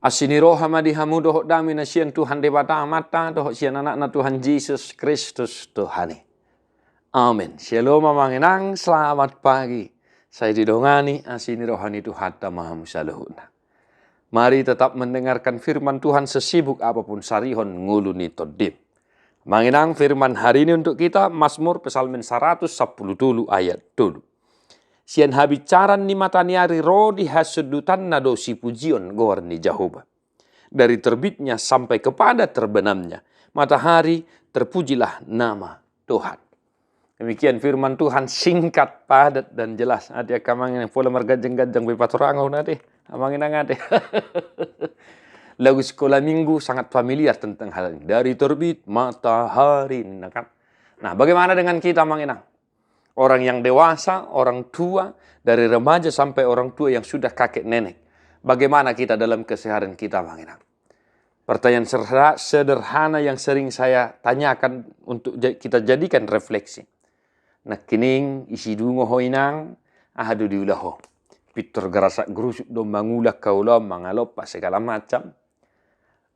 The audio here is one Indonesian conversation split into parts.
Asini roha madihamu dohok dami na sian Tuhan debata amata dohok sian anak na Tuhan Yesus Kristus Tuhani. Amin. Shalom manginang, selamat pagi. Saya didongani asini rohani Tuhan maha musaluhuna. Mari tetap mendengarkan firman Tuhan sesibuk apapun sarihon nguluni todim. Manginang firman hari ini untuk kita Mazmur Psalmen 110 dulu ayat dulu. Sian habicaran ni mataniari rodi hasudutan nado si pujion gorni Jehovah. Dari terbitnya sampai kepada terbenamnya matahari, terpujilah nama Tuhan. Demikian firman Tuhan, singkat, padat dan jelas. Ada kamangin pola margajeng-gajeng bepatorangau nade, amangin ngade. Lagu sekolah minggu sangat familiar tentang hal ini. Dari terbit matahari, nah, bagaimana dengan kita manginang? Orang yang dewasa, orang tua, dari remaja sampai orang tua yang sudah kakek nenek. Bagaimana kita dalam keseharian kita, manginang? Pertanyaan sederhana yang sering saya tanyakan untuk kita jadikan refleksi. Nak kining isi dungo hoinang, ahadu diulaho. Pitur gerasak gerusuk domba ngulak kaulah mangalopa segala macam.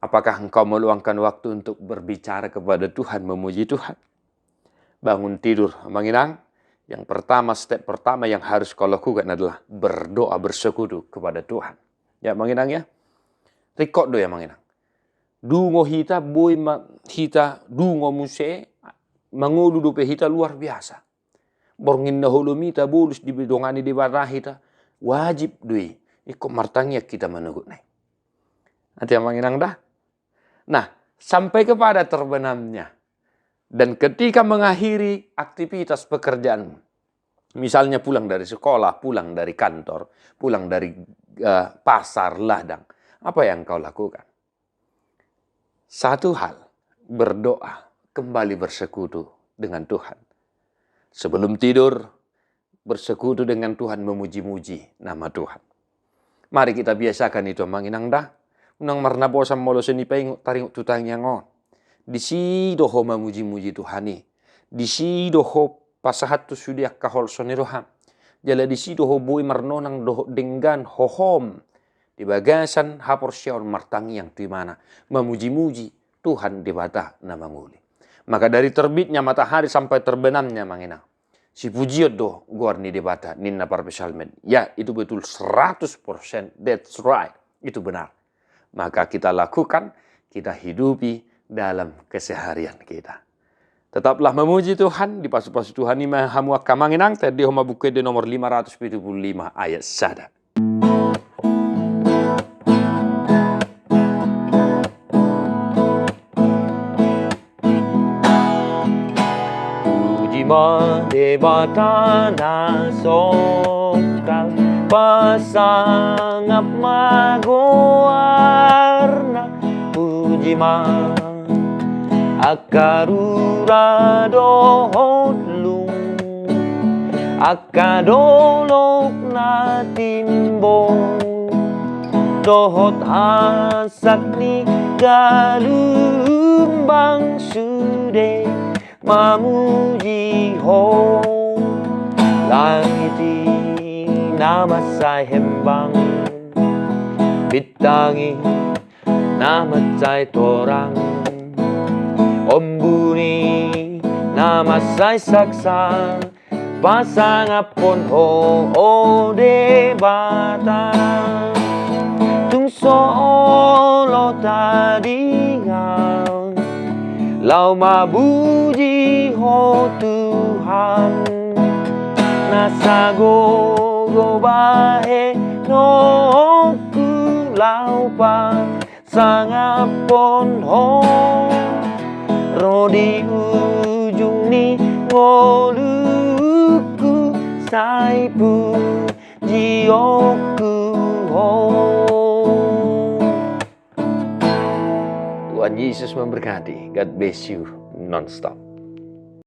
Apakah engkau meluangkan waktu untuk berbicara kepada Tuhan, memuji Tuhan? Bangun tidur, manginang. Yang pertama, step pertama yang harus kau lakukan adalah berdoa bersekutu kepada Tuhan. Ya manginang ya. Rekod do ya manginang. Dungo hita boy hita dungo muse mangulu dope hita luar biasa. Borngin na holomita bolus di bidongani di barah hita wajib doi. Iko martangnya kita menegut nih. Nanti yang manginang dah. Nah, sampai kepada terbenamnya. Dan ketika mengakhiri aktivitas pekerjaan, misalnya pulang dari sekolah, pulang dari kantor, pulang dari pasar, ladang, apa yang kau lakukan? Satu hal, berdoa, kembali bersekutu dengan Tuhan. Sebelum tidur, bersekutu dengan Tuhan, memuji-muji nama Tuhan. Mari kita biasakan itu, manginang dah. Unang marna bosam molo senipay taring tutang yang on. Di si doho memuji-muji Tuhani. Di si doho pasahat tu sudia kahol soniroham. Jala di si doho bui marnonang doho denggan hohom. Di bagasan hapor syaur martangi yang tu mana. Memuji-muji Tuhan di bata nama nguli. Maka dari terbitnya matahari sampai terbenamnya mangina. Si pujiot doh gorni di bata ninna parpesalmen. Ya itu betul 100%. That's right. Itu benar. Maka kita lakukan, kita hidupi dalam keseharian kita. Tetaplah memuji Tuhan di pasu-pasu Tuhan ini hamu akamanginang tadi homa buku di nomor 575 ayat sada. Puji madebata nasokal pasangap magoarna puji akarura dohodlu akadolok na timbong dohot hasak ni galumbang sude mamuji ho langit nama saya hembang bitangi nama saya torang ombuni nama saya saksa pasang apon ho debata tung solo tadi ngang lau mabuji ho Tuhan nasago go bahe no kulau pa sangapon ho rodi ujung ni ngoluku saipu jioku ho. Tuhan Yesus memberkati. God bless you non-stop.